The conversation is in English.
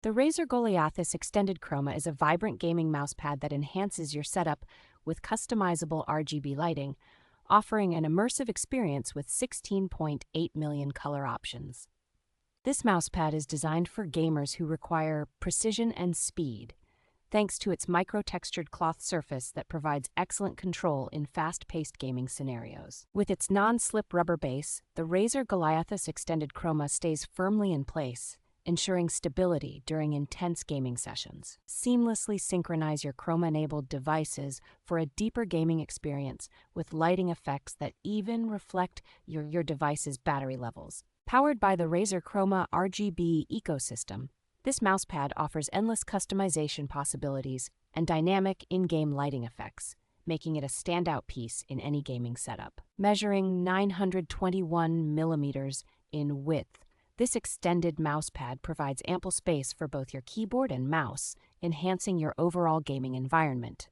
The Razer Goliathus Extended Chroma is a vibrant gaming mousepad that enhances your setup with customizable RGB lighting, offering an immersive experience with 16.8 million color options. This mousepad is designed for gamers who require precision and speed, thanks to its micro-textured cloth surface that provides excellent control in fast-paced gaming scenarios. With its non-slip rubber base, the Razer Goliathus Extended Chroma stays firmly in place, ensuring stability during intense gaming sessions. Seamlessly synchronize your Chroma-enabled devices for a deeper gaming experience with lighting effects that even reflect your device's battery levels. Powered by the Razer Chroma RGB ecosystem, this mousepad offers endless customization possibilities and dynamic in-game lighting effects, making it a standout piece in any gaming setup. Measuring 921 millimeters in width, this extended mousepad provides ample space for both your keyboard and mouse, enhancing your overall gaming environment.